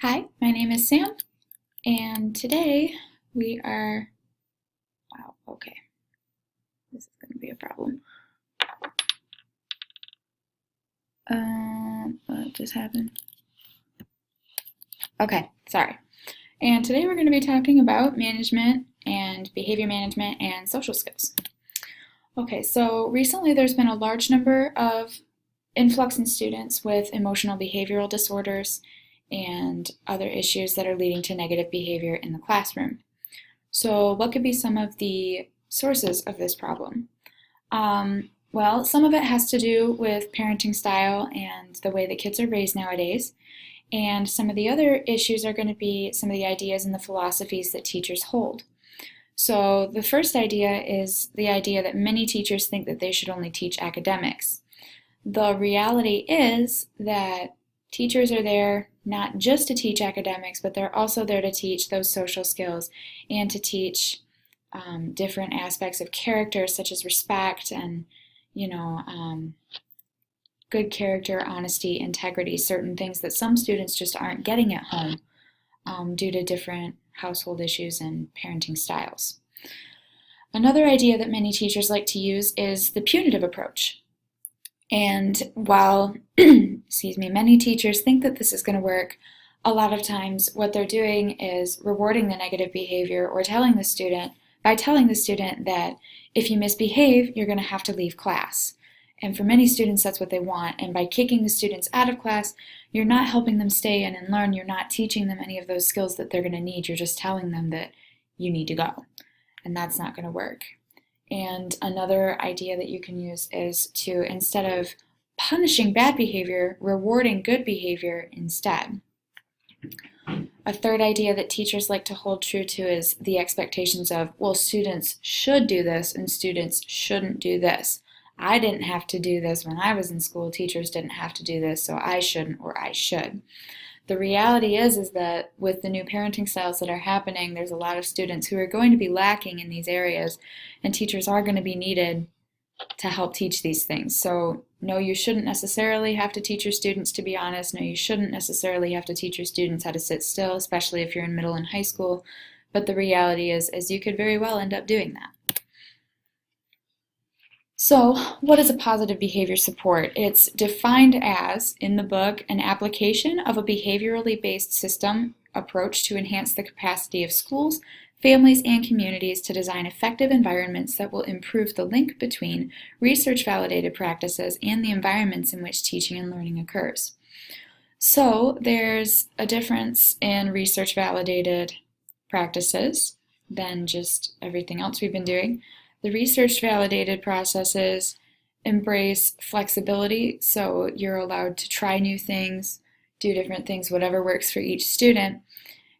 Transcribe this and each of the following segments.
Hi, my name is Sam, and today we are, wow, okay, this is going to be a problem. What just happened? Okay, sorry. And today we're going to be talking about management and behavior management and social skills. Okay, so recently there's been a large number of influx in students with emotional behavioral disorders and other issues that are leading to negative behavior in the classroom. So what could be some of the sources of this problem? Well, some of it has to do with parenting style and the way that kids are raised nowadays. And some of the other issues are going to be some of the ideas and the philosophies that teachers hold. So the first idea is the idea that many teachers think that they should only teach academics. The reality is that teachers are there not just to teach academics, but they're also there to teach those social skills and to teach different aspects of character, such as respect and, good character, honesty, integrity, certain things that some students just aren't getting at home due to different household issues and parenting styles. Another idea that many teachers like to use is the punitive approach. And while, many teachers think that this is going to work, a lot of times what they're doing is rewarding the negative behavior or telling the student that if you misbehave, you're going to have to leave class. And for many students, that's what they want. And by kicking the students out of class, you're not helping them stay in and learn. You're not teaching them any of those skills that they're going to need. You're just telling them that you need to go. And that's not going to work. And another idea that you can use is to, instead of punishing bad behavior, rewarding good behavior instead. A third idea that teachers like to hold true to is the expectations of, well, students should do this and students shouldn't do this. I didn't have to do this when I was in school. Teachers didn't have to do this, so I shouldn't or I should. The reality is that with the new parenting styles that are happening, there's a lot of students who are going to be lacking in these areas, and teachers are going to be needed to help teach these things. So no, you shouldn't necessarily have to teach your students to be honest. No, you shouldn't necessarily have to teach your students how to sit still, especially if you're in middle and high school. But the reality is you could very well end up doing that. So, what is a positive behavior support? It's defined as, in the book, an application of a behaviorally based system approach to enhance the capacity of schools, families, and communities to design effective environments that will improve the link between research-validated practices and the environments in which teaching and learning occurs. So, there's a difference in research-validated practices than just everything else we've been doing. The research-validated processes embrace flexibility, so you're allowed to try new things, do different things, whatever works for each student.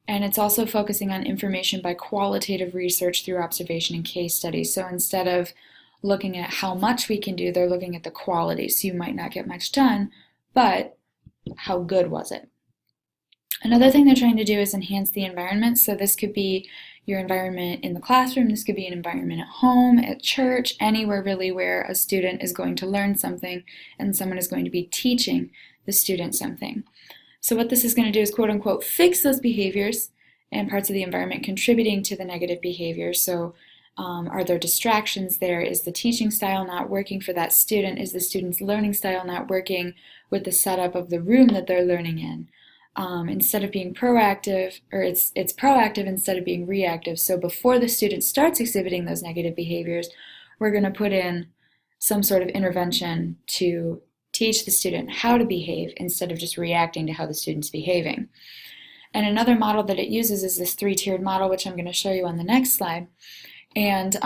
And it's also focusing on information by qualitative research through observation and case studies. So instead of looking at how much we can do, they're looking at the quality. So you might not get much done, but how good was it? Another thing they're trying to do is enhance the environment. So this could be your environment in the classroom, this could be an environment at home, at church, anywhere really where a student is going to learn something and someone is going to be teaching the student something. So what this is going to do is quote unquote fix those behaviors and parts of the environment contributing to the negative behavior. So are there distractions there? Is the teaching style not working for that student? Is the student's learning style not working with the setup of the room that they're learning in? Instead of being proactive, or it's proactive instead of being reactive. So before the student starts exhibiting those negative behaviors, we're going to put in some sort of intervention to teach the student how to behave instead of just reacting to how the student's behaving. And another model that it uses is this three-tiered model, which I'm going to show you on the next slide. And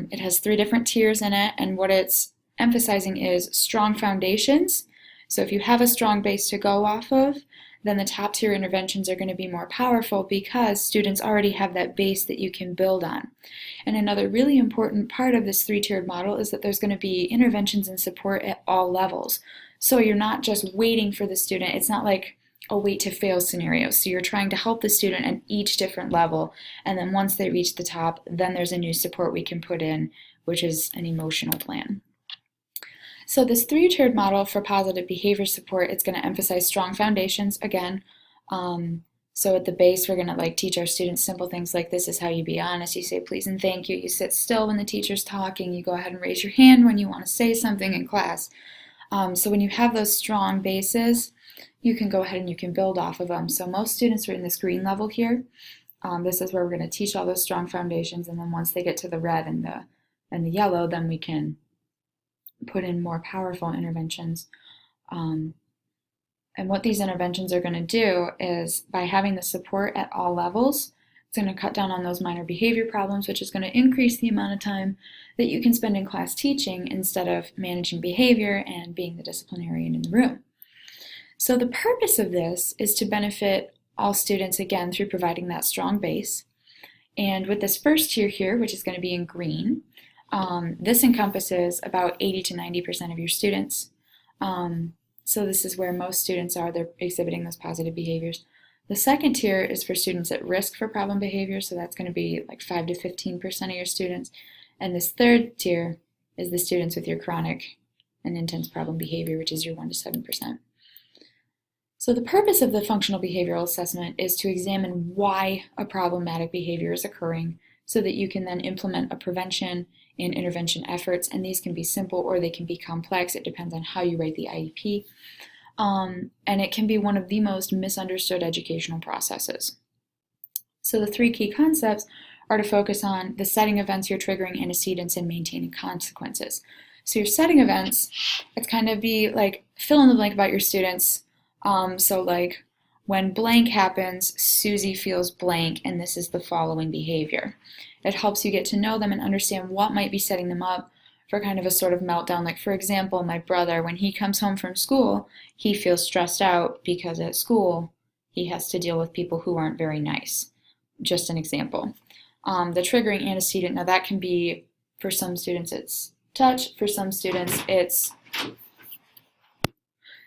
it has 3 different tiers in it, and what it's emphasizing is strong foundations. So if you have a strong base to go off of, then the top tier interventions are going to be more powerful because students already have that base that you can build on. And another really important part of this 3-tiered model is that there's going to be interventions and support at all levels. So you're not just waiting for the student. It's not like a wait to fail scenario. So you're trying to help the student at each different level, and then once they reach the top, then there's a new support we can put in, which is an emotional plan. So this 3-tiered model for positive behavior support, it's going to emphasize strong foundations, again, So at the base, we're going to teach our students simple things like this is how you be honest. You say please and thank you. You sit still when the teacher's talking. You go ahead and raise your hand when you want to say something in class. So when you have those strong bases, you can go ahead and you can build off of them. So most students are in this green level here. This is where we're going to teach all those strong foundations, and then once they get to the red and the yellow, then we can put in more powerful interventions. And what these interventions are going to do is, by having the support at all levels, it's going to cut down on those minor behavior problems, which is going to increase the amount of time that you can spend in class teaching instead of managing behavior and being the disciplinarian in the room. So the purpose of this is to benefit all students, again, through providing that strong base. And with this first tier here, which is going to be in green, this encompasses about 80 to 90% of your students. So this is where most students are. They're exhibiting those positive behaviors. The second tier is for students at risk for problem behavior, so that's going to be like 5 to 15% of your students. And this third tier is the students with your chronic and intense problem behavior, which is your 1 to 7%. So the purpose of the functional behavioral assessment is to examine why a problematic behavior is occurring so that you can then implement a prevention and intervention efforts, and these can be simple or they can be complex. It depends on how you write the IEP. And it can be one of the most misunderstood educational processes. So the 3 key concepts are to focus on the setting events you're triggering antecedents and maintaining consequences. So your setting events, it's kind of be like fill in the blank about your students. So like when blank happens, Susie feels blank, and this is the following behavior. It helps you get to know them and understand what might be setting them up for kind of a sort of meltdown. Like, for example, my brother, when he comes home from school, he feels stressed out because at school he has to deal with people who aren't very nice. Just an example. The triggering antecedent, now that can be, for some students it's touch, for some students it's,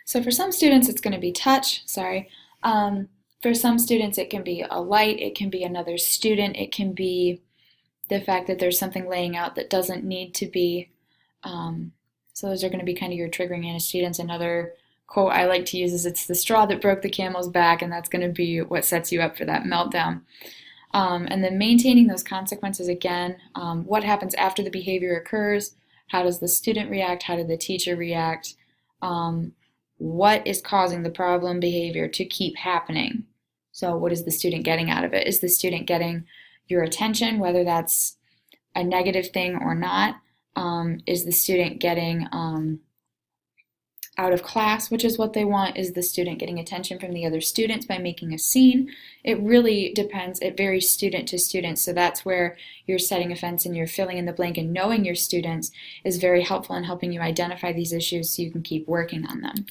for some students it's going to be touch, for some students it can be a light, it can be another student, it can be the fact that there's something laying out that doesn't need to be. So those are going to be kind of your triggering antecedents. Another quote I like to use is, it's the straw that broke the camel's back, and that's going to be what sets you up for that meltdown. And then maintaining those consequences again, what happens after the behavior occurs, how does the student react, how did the teacher react, what is causing the problem behavior to keep happening. So what is the student getting out of it? Is the student getting your attention, whether that's a negative thing or not? Is the student getting out of class, which is what they want? Is the student getting attention from the other students by making a scene? It really depends. It varies student to student. So that's where your setting offense and your filling in the blank and knowing your students is very helpful in helping you identify these issues so you can keep working on them.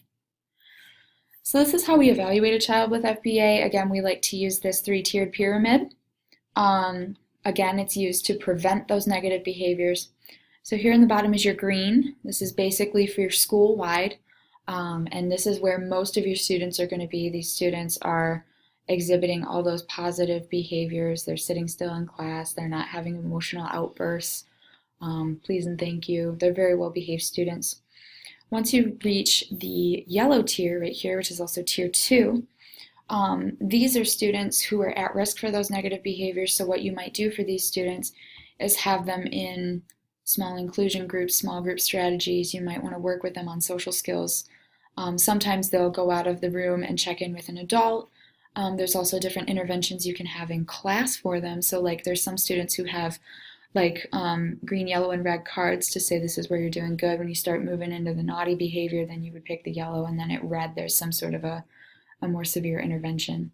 So this is how we evaluate a child with FBA. Again, we like to use this 3-tiered pyramid. Again, it's used to prevent those negative behaviors. So here in the bottom is your green. This is basically for your school-wide, and this is where most of your students are going to be. These students are exhibiting all those positive behaviors. They're sitting still in class. They're not having emotional outbursts. Please and thank you. They're very well-behaved students. Once you reach the yellow tier right here, which is also tier 2, these are students who are at risk for those negative behaviors. So what you might do for these students is have them in small inclusion groups, small group strategies. You might want to work with them on social skills. Sometimes they'll go out of the room and check in with an adult. There's also different interventions you can have in class for them. So like there's some students who have green, yellow, and red cards to say this is where you're doing good. When you start moving into the naughty behavior, then you would pick the yellow, and then at red there's some sort of a more severe intervention.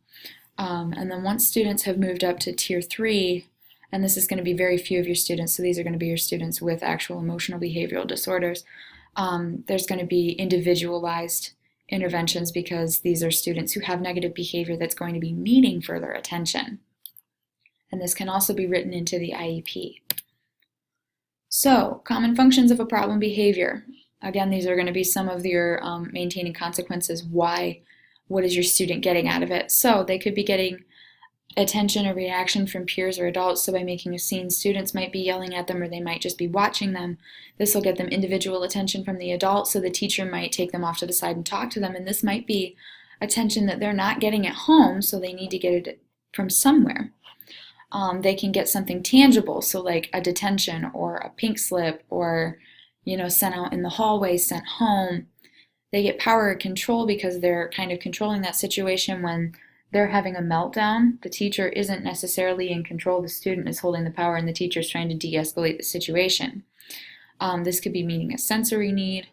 And then once students have moved up to tier 3, and this is going to be very few of your students, so these are going to be your students with actual emotional behavioral disorders, there's going to be individualized interventions because these are students who have negative behavior that's going to be needing further attention. And this can also be written into the IEP. So, common functions of a problem behavior. Again, these are going to be some of your maintaining consequences. Why? What is your student getting out of it? So they could be getting attention or reaction from peers or adults. So by making a scene, students might be yelling at them, or they might just be watching them. This will get them individual attention from the adult, so the teacher might take them off to the side and talk to them. And this might be attention that they're not getting at home, so they need to get it from somewhere. They can get something tangible, so like a detention or a pink slip or, sent out in the hallway, sent home. They get power and control because they're kind of controlling that situation when they're having a meltdown. The teacher isn't necessarily in control. The student is holding the power and the teacher is trying to de-escalate the situation. This could be meeting a sensory need.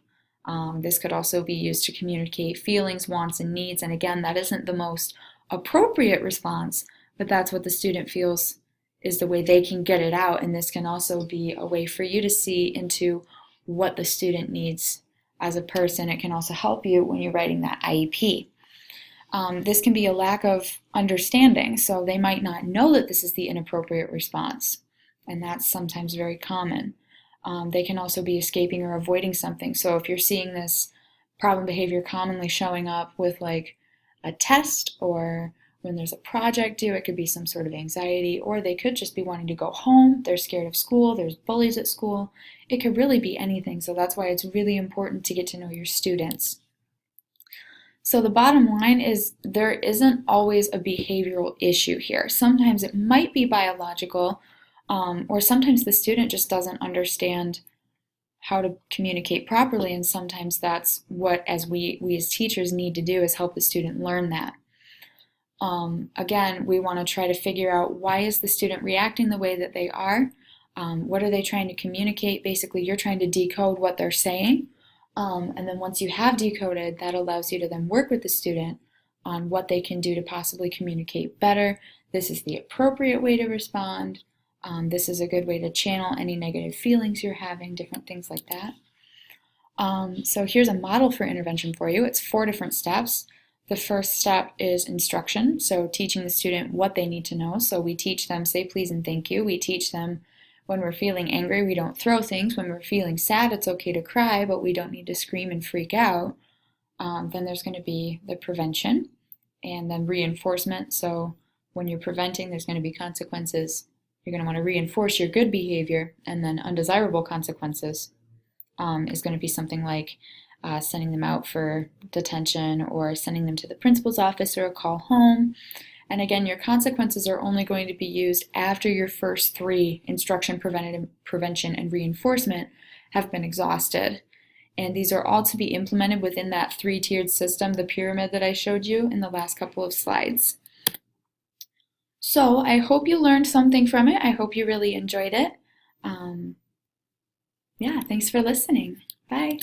This could also be used to communicate feelings, wants, and needs. And again, that isn't the most appropriate response, but that's what the student feels is the way they can get it out. And this can also be a way for you to see into what the student needs as a person. It can also help you when you're writing that IEP. This can be a lack of understanding, so they might not know that this is the inappropriate response, and that's sometimes very common. They can also be escaping or avoiding something. So if you're seeing this problem behavior commonly showing up with like a test or when there's a project due, it could be some sort of anxiety, or they could just be wanting to go home. They're scared of school. There's bullies at school. It could really be anything. So that's why it's really important to get to know your students. So the bottom line is there isn't always a behavioral issue here. Sometimes it might be biological, or sometimes the student just doesn't understand how to communicate properly, and sometimes that's what we as teachers need to do is help the student learn that. Again, we want to try to figure out why is the student reacting the way that they are. What are they trying to communicate? Basically, you're trying to decode what they're saying. And then once you have decoded, that allows you to then work with the student on what they can do to possibly communicate better. This is the appropriate way to respond. This is a good way to channel any negative feelings you're having, different things like that. So here's a model for intervention for you. It's 4 different steps. The first step is instruction, so teaching the student what they need to know. So we teach them say please and thank you. We teach them when we're feeling angry, we don't throw things. When we're feeling sad, it's okay to cry, but we don't need to scream and freak out. Then there's going to be the prevention and then reinforcement. So when you're preventing, there's going to be consequences. You're going to want to reinforce your good behavior, and then undesirable consequences is going to be something like sending them out for detention or sending them to the principal's office or a call home. And again, your consequences are only going to be used after your first 3, instruction, prevention, and reinforcement, have been exhausted. And these are all to be implemented within that 3-tiered system, the pyramid that I showed you in the last couple of slides. So I hope you learned something from it. I hope you really enjoyed it. Yeah, thanks for listening. Bye.